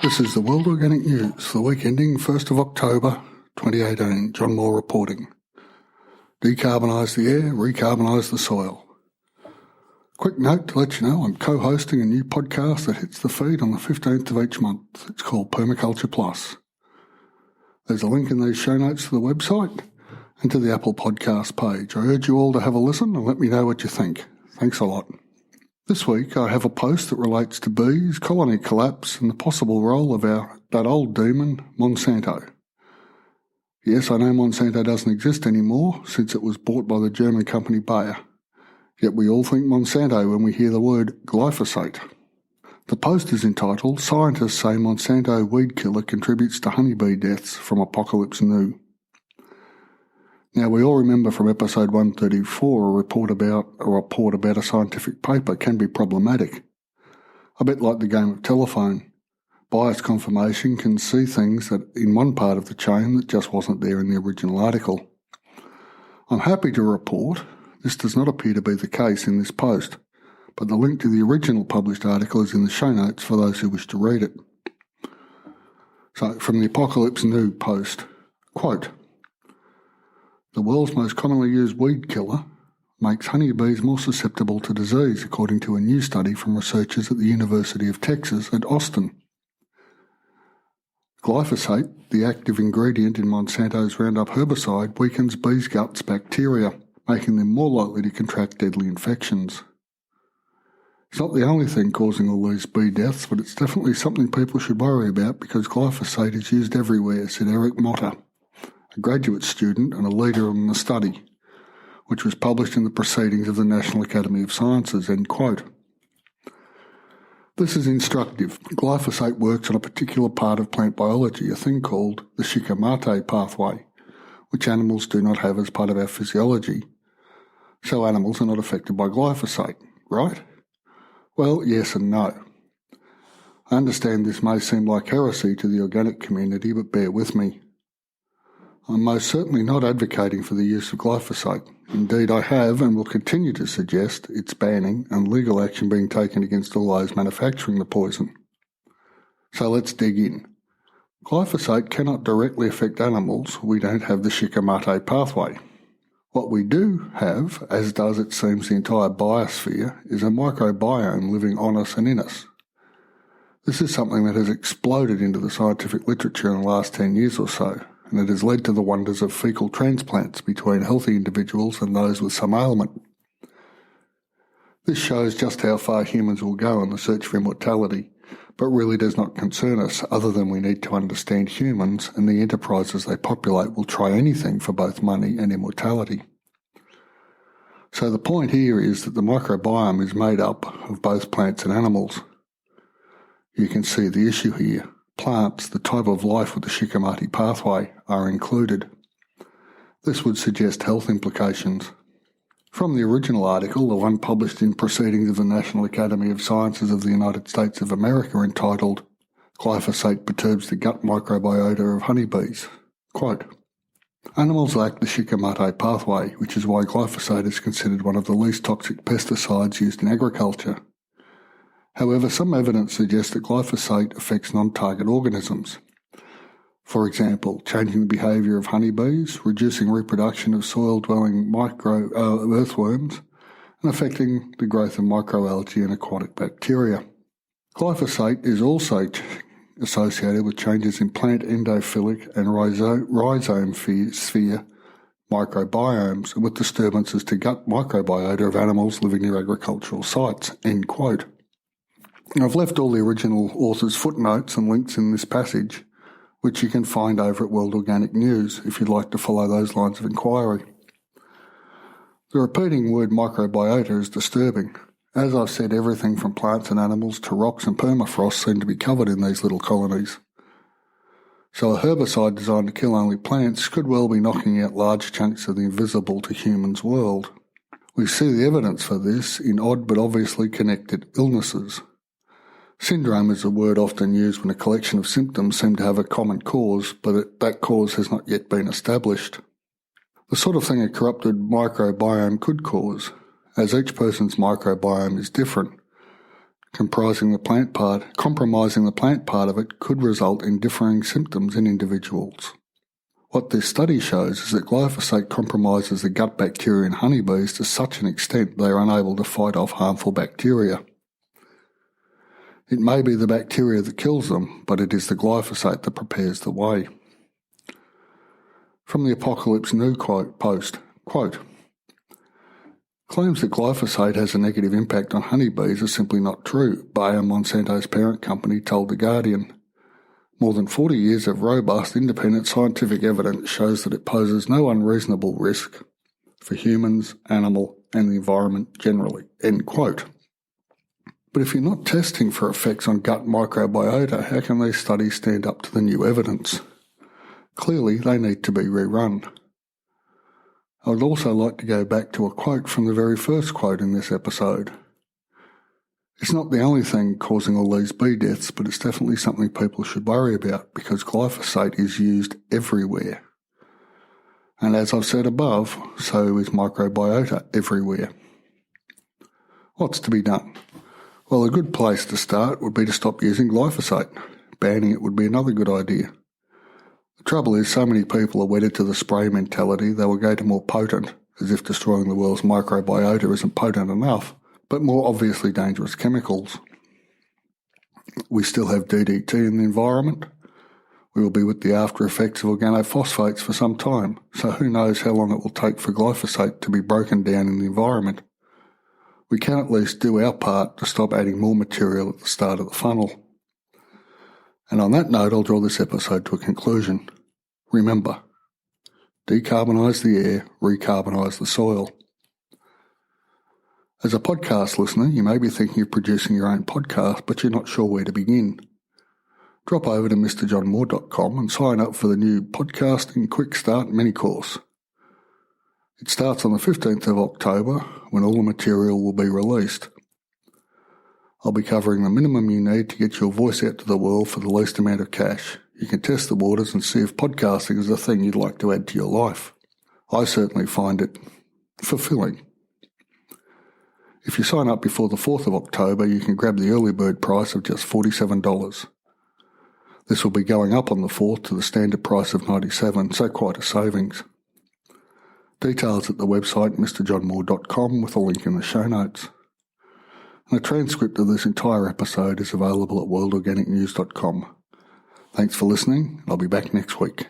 This is the World Organic News, the week ending 1st of October 2018. John Moore reporting. Decarbonise the air, recarbonise the soil. Quick note to let you know I'm co-hosting a new podcast that hits the feed on the 15th of each month. It's called Permaculture Plus. There's a link in these show notes to the website and to the Apple Podcast page. I urge you all to have a listen and let me know what you think. Thanks a lot. This week I have a post that relates to bees, colony collapse and the possible role of that old demon, Monsanto. Yes, I know Monsanto doesn't exist anymore since it was bought by the German company Bayer. Yet we all think Monsanto when we hear the word glyphosate. The post is entitled, Scientists Say Monsanto Weed Killer Contributes to Honeybee Deaths from Apokalyps New. Now, we all remember from episode 134 a report about a scientific paper can be problematic. A bit like the game of telephone. Biased confirmation can see things that in one part of the chain that just wasn't there in the original article. I'm happy to report this does not appear to be the case in this post, but the link to the original published article is in the show notes for those who wish to read it. So, from the Apokalyps New post, quote, the world's most commonly used weed killer makes honeybees more susceptible to disease, according to a new study from researchers at the University of Texas at Austin. Glyphosate, the active ingredient in Monsanto's Roundup herbicide, weakens bees' guts bacteria, making them more likely to contract deadly infections. It's not the only thing causing all these bee deaths, but it's definitely something people should worry about because glyphosate is used everywhere, said Eric Motter, a graduate student and a leader in the study, which was published in the Proceedings of the National Academy of Sciences, end quote. This is instructive. Glyphosate works on a particular part of plant biology, a thing called the shikimate pathway, which animals do not have as part of our physiology. So animals are not affected by glyphosate, right? Well, yes and no. I understand this may seem like heresy to the organic community, but bear with me. I'm most certainly not advocating for the use of glyphosate. Indeed, I have and will continue to suggest its banning and legal action being taken against all those manufacturing the poison. So let's dig in. Glyphosate cannot directly affect animals. We don't have the shikimate pathway. What we do have, as does it seems the entire biosphere, is a microbiome living on us and in us. This is something that has exploded into the scientific literature in the last 10 years or so, and it has led to the wonders of fecal transplants between healthy individuals and those with some ailment. This shows just how far humans will go in the search for immortality, but really does not concern us other than we need to understand humans and the enterprises they populate will try anything for both money and immortality. So the point here is that the microbiome is made up of both plants and animals. You can see the issue here. Plants, the type of life with the shikimate pathway, are included. This would suggest health implications. From the original article, the one published in Proceedings of the National Academy of Sciences of the United States of America entitled, Glyphosate Perturbs the Gut Microbiota of Honeybees, quote, animals lack the shikimate pathway, which is why glyphosate is considered one of the least toxic pesticides used in agriculture. However, some evidence suggests that glyphosate affects non-target organisms. For example, changing the behaviour of honeybees, reducing reproduction of soil-dwelling earthworms, and affecting the growth of microalgae and aquatic bacteria. Glyphosate is also associated with changes in plant endophilic and rhizome sphere microbiomes and with disturbances to gut microbiota of animals living near agricultural sites, end quote. I've left all the original author's footnotes and links in this passage, which you can find over at World Organic News if you'd like to follow those lines of inquiry. The repeating word microbiota is disturbing. As I've said, everything from plants and animals to rocks and permafrost seem to be covered in these little colonies. So a herbicide designed to kill only plants could well be knocking out large chunks of the invisible to humans world. We see the evidence for this in odd but obviously connected illnesses. Syndrome is a word often used when a collection of symptoms seem to have a common cause, but that cause has not yet been established. The sort of thing a corrupted microbiome could cause, as each person's microbiome is different, compromising the plant part of it could result in differing symptoms in individuals. What this study shows is that glyphosate compromises the gut bacteria in honeybees to such an extent they are unable to fight off harmful bacteria. It may be the bacteria that kills them, but it is the glyphosate that prepares the way. From the Apokalyps News post, quote, claims that glyphosate has a negative impact on honeybees are simply not true, Bayer, Monsanto's parent company, told The Guardian. More than 40 years of robust, independent scientific evidence shows that it poses no unreasonable risk for humans, animal, and the environment generally. End quote. But if you're not testing for effects on gut microbiota, how can these studies stand up to the new evidence? Clearly, they need to be rerun. I would also like to go back to a quote from the very first quote in this episode. It's not the only thing causing all these bee deaths, but it's definitely something people should worry about because glyphosate is used everywhere. And as I've said above, so is microbiota everywhere. What's to be done? Well, a good place to start would be to stop using glyphosate. Banning it would be another good idea. The trouble is, so many people are wedded to the spray mentality they will go to more potent, as if destroying the world's microbiota isn't potent enough, but more obviously dangerous chemicals. We still have DDT in the environment. We will be with the after effects of organophosphates for some time, so who knows how long it will take for glyphosate to be broken down in the environment. We can at least do our part to stop adding more material at the start of the funnel. And on that note, I'll draw this episode to a conclusion. Remember, decarbonise the air, recarbonise the soil. As a podcast listener, you may be thinking of producing your own podcast, but you're not sure where to begin. Drop over to mrjohnmoore.com and sign up for the new Podcasting Quick Start mini course. It starts on the 15th of October, when all the material will be released. I'll be covering the minimum you need to get your voice out to the world for the least amount of cash. You can test the waters and see if podcasting is a thing you'd like to add to your life. I certainly find it fulfilling. If you sign up before the 4th of October, you can grab the early bird price of just $47. This will be going up on the 4th to the standard price of $97, so quite a savings. Details at the website mrjohnmoore.com with a link in the show notes. And a transcript of this entire episode is available at worldorganicnews.com. Thanks for listening. I'll be back next week.